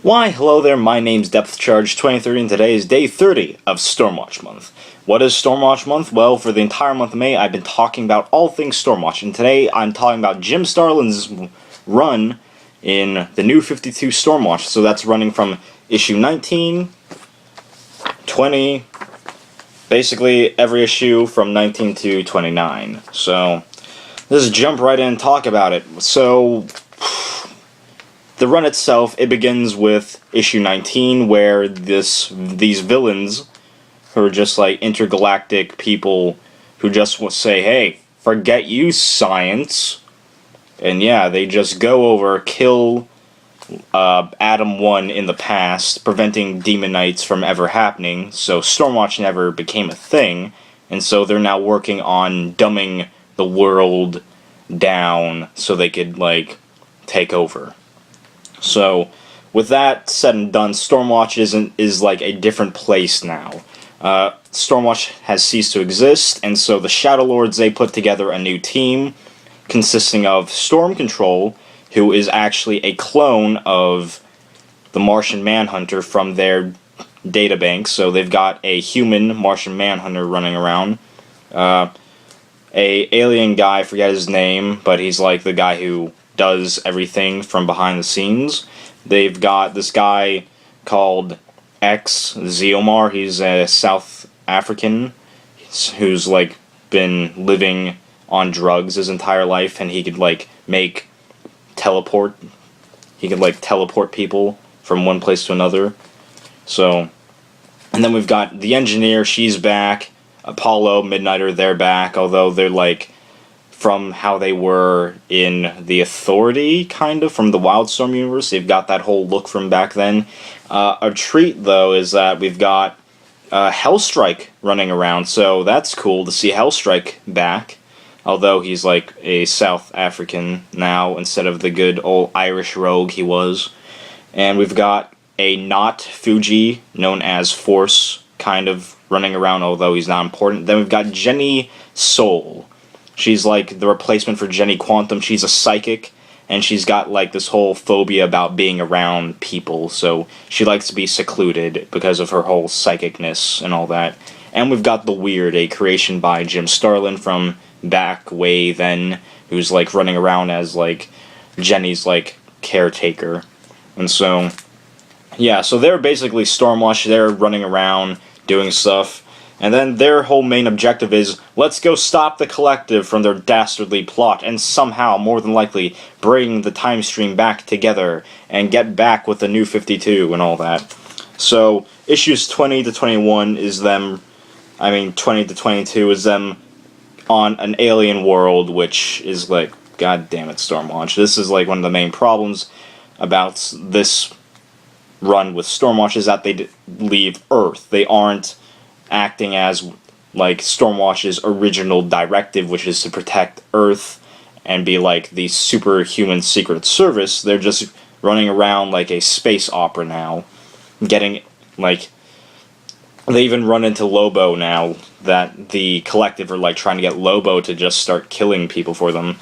Why, hello there, my name's DepthCharge23 and today is day 30 of StormWatch Month. What is StormWatch Month? Well, for the entire month of May, I've been talking about all things Stormwatch, and today I'm talking about Jim Starlin's run in the new 52 Stormwatch. So that's running from issue 19, 20, basically every issue from 19 to 29. So, let's jump right in and talk about it. So, the run itself, it begins with issue 19, where these villains, who are just like intergalactic people who just will say, hey, forget you, science. And yeah, they just go over, kill Adam 1 in the past, preventing Demon Knights from ever happening, so Stormwatch never became a thing, and so they're now working on dumbing the world down so they could, like, take over. So, with that said and done, Stormwatch is like a different place now. Stormwatch has ceased to exist, and so the Shadow Lords, they put together a new team consisting of Storm Control, who is actually a clone of the Martian Manhunter from their databank. So they've got a human Martian Manhunter running around. A alien guy, I forget his name, but he's like the guy who does everything from behind the scenes. They've got this guy called X Zeomar. He's a South African who's like been living on drugs his entire life, and he could like teleport people from one place to another. So, and then we've got the Engineer, she's back. Apollo, Midnighter, they're back, although they're like from how they were in the Authority, kind of, from the Wildstorm universe. They've got that whole look from back then. A treat, though, is that we've got Hellstrike running around, so that's cool to see Hellstrike back, although he's like a South African now, instead of the good old Irish rogue he was. And we've got a not Fuji, known as Force, kind of running around, although he's not important. Then we've got Jenny Soul. She's like the replacement for Jenny Quantum. She's a psychic, and she's got like this whole phobia about being around people, so she likes to be secluded because of her whole psychicness and all that. And we've got the Weird, a creation by Jim Starlin from back way then, who's like running around as like Jenny's like caretaker. And so, yeah, so they're basically Stormwatch. They're running around doing stuff. And then their whole main objective is, let's go stop the Collective from their dastardly plot, and somehow, more than likely, bring the time stream back together, and get back with the new 52 and all that. So, issues 20 to 21 is them, 20 to 22 is them on an alien world, which is like, god damn it, Stormwatch. This is like one of the main problems about this run with Stormwatch, is that they leave Earth. They aren't acting as like Stormwatch's original directive, which is to protect Earth and be like the superhuman secret service. They're just running around like a space opera now, getting like, they even run into Lobo now, that the Collective are like trying to get Lobo to just start killing people for them.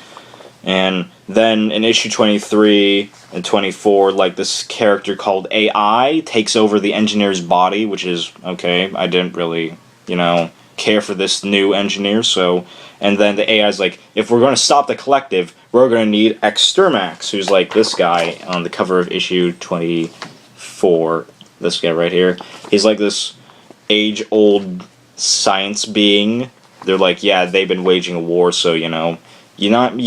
And then in issue 23 and 24, like, this character called AI takes over the Engineer's body, which is, okay, I didn't really, care for this new Engineer, so, and then the AI's like, if we're going to stop the Collective, we're going to need Extermax, who's like this guy on the cover of issue 24, this guy right here. He's like this age-old science being. They're like, yeah, they've been waging a war, so, you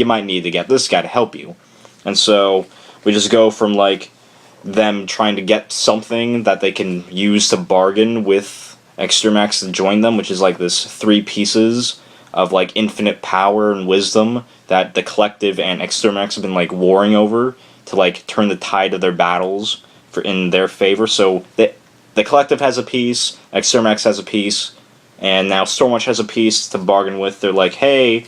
might need to get this guy to help you. And so we just go from like them trying to get something that they can use to bargain with Extermax to join them, which is like this 3 pieces of like infinite power and wisdom that the Collective and Extermax have been like warring over to like turn the tide of their battles in their favor. So the Collective has a piece, Extermax has a piece, and now Stormwatch has a piece to bargain with. They're like, hey,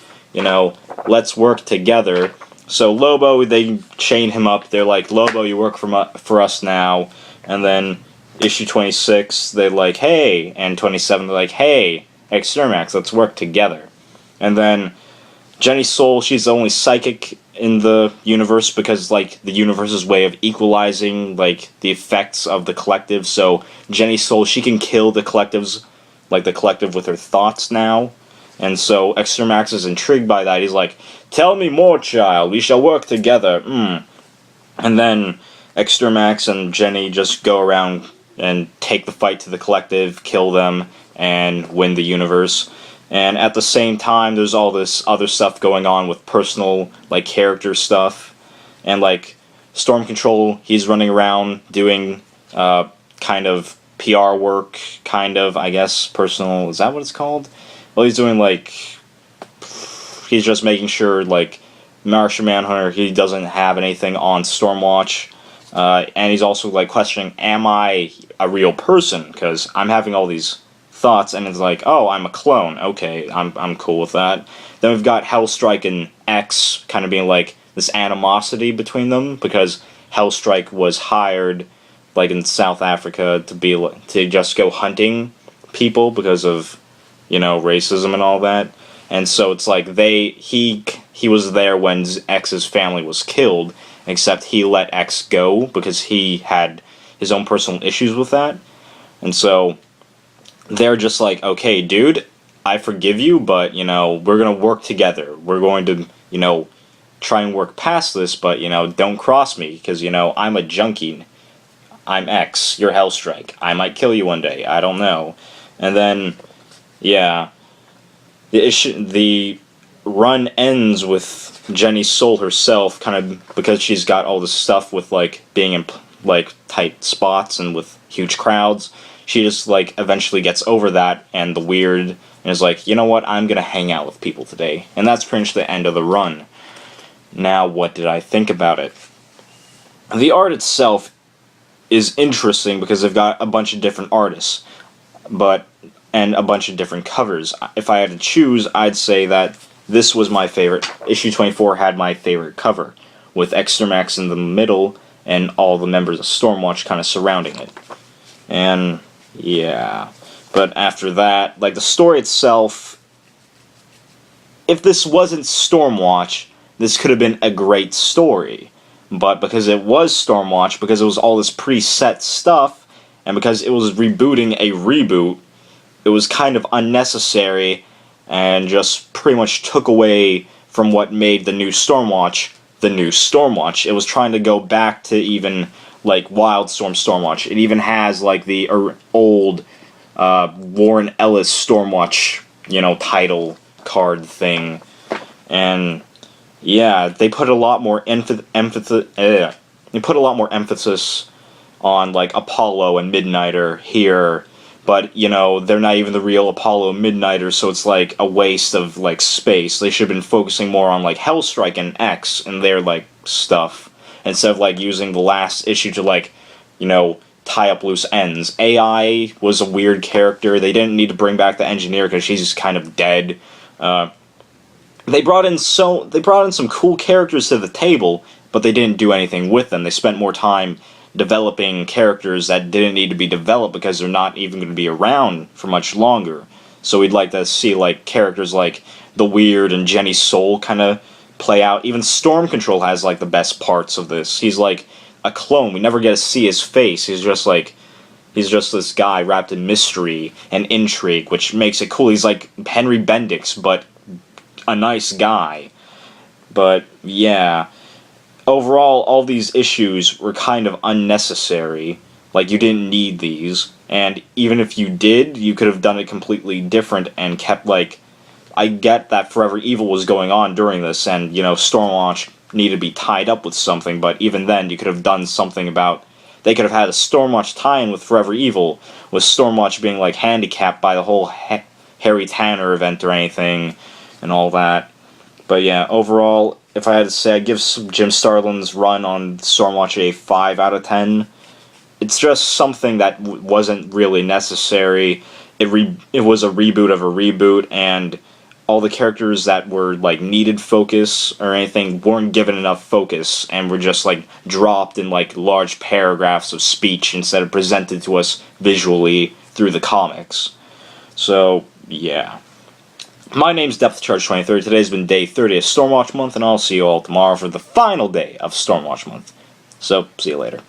let's work together. So Lobo, they chain him up. They're like, Lobo, you work for us now. And then issue 26, they're like, hey. And 27, they're like, hey, Extermax, let's work together. And then Jenny Soul, she's the only psychic in the universe because, like, the universe's way of equalizing, like, the effects of the collective. So Jenny's soul, she can kill the collectives, like, the collective with her thoughts now. And so Extremax is intrigued by that. He's like, "Tell me more, child. We shall work together." And then Extremax and Jenny just go around and take the fight to the collective, kill them, and win the universe. And at the same time, there's all this other stuff going on with personal, like, character stuff. And, like, Storm Control, he's running around doing kind of PR work, kind of, I guess, personal, is that what it's called? Well, he's doing, like, he's just making sure, like, Martian Manhunter, he doesn't have anything on Stormwatch. And he's also, like, questioning, am I a real person? Because I'm having all these thoughts, and it's like, oh, I'm a clone. Okay, I'm cool with that. Then we've got Hellstrike and X kind of being, like, this animosity between them, because Hellstrike was hired, like, in South Africa to just go hunting people because of, you know, racism and all that. And so it's like he was there when X's family was killed, except he let X go because he had his own personal issues with that. And so they're just like, okay, dude, I forgive you, but, you know, we're going to work together. We're going to, you know, try and work past this, but, you know, don't cross me, because, you know, I'm a junkie. I'm X, you're Hellstrike. I might kill you one day, I don't know. And then, yeah, the run ends with Jenny's soul herself, kind of, because she's got all this stuff with, like, being in, like, tight spots and with huge crowds. She just, like, eventually gets over that and the weird, and is like, you know what, I'm gonna hang out with people today. And that's pretty much the end of the run. Now, what did I think about it? The art itself is interesting because they've got a bunch of different artists, and a bunch of different covers. If I had to choose, I'd say that this was my favorite. Issue 24 had my favorite cover, with Extremax in the middle and all the members of Stormwatch kind of surrounding it. And, yeah. But after that, like, the story itself, if this wasn't Stormwatch, this could have been a great story. But because it was Stormwatch, because it was all this preset stuff, and because it was rebooting a reboot, it was kind of unnecessary, and just pretty much took away from what made the new Stormwatch the new Stormwatch. It was trying to go back to even, like, Wildstorm Stormwatch. It even has, like, the old Warren Ellis Stormwatch, you know, title card thing. And, yeah, they put a lot more emphasis on, like, Apollo and Midnighter here. But, you know, they're not even the real Apollo and Midnighter, so it's, like, a waste of, like, space. They should have been focusing more on, like, Hellstrike and X and their, like, stuff, instead of, like, using the last issue to, like, you know, tie up loose ends. AI was a weird character. They didn't need to bring back the Engineer because she's kind of dead. They brought in some cool characters to the table, but they didn't do anything with them. They spent more time developing characters that didn't need to be developed because they're not even going to be around for much longer. So we'd like to see, like, characters like the Weird and Jenny's Soul kind of play out. Even Storm Control has, like, the best parts of this. He's like a clone. We never get to see his face. He's just this guy wrapped in mystery and intrigue, which makes it cool. He's like Henry Bendix, but a nice guy. But yeah, overall, all these issues were kind of unnecessary. Like, you didn't need these. And even if you did, you could have done it completely different and kept, like, I get that Forever Evil was going on during this, and, you know, Stormwatch needed to be tied up with something, but even then, you could have done something about, they could have had a Stormwatch tie-in with Forever Evil, with Stormwatch being, like, handicapped by the whole Harry Tanner event or anything, and all that. But yeah, overall, if I had to say, I'd give Jim Starlin's run on Stormwatch a 5 out of 10. It's just something that wasn't really necessary. It was a reboot of a reboot, and all the characters that were, like, needed focus or anything weren't given enough focus, and were just, like, dropped in, like, large paragraphs of speech instead of presented to us visually through the comics. So, yeah. My name's Depth Charge 23. Today's been day 30 of Stormwatch Month, and I'll see you all tomorrow for the final day of Stormwatch Month. So, see you later.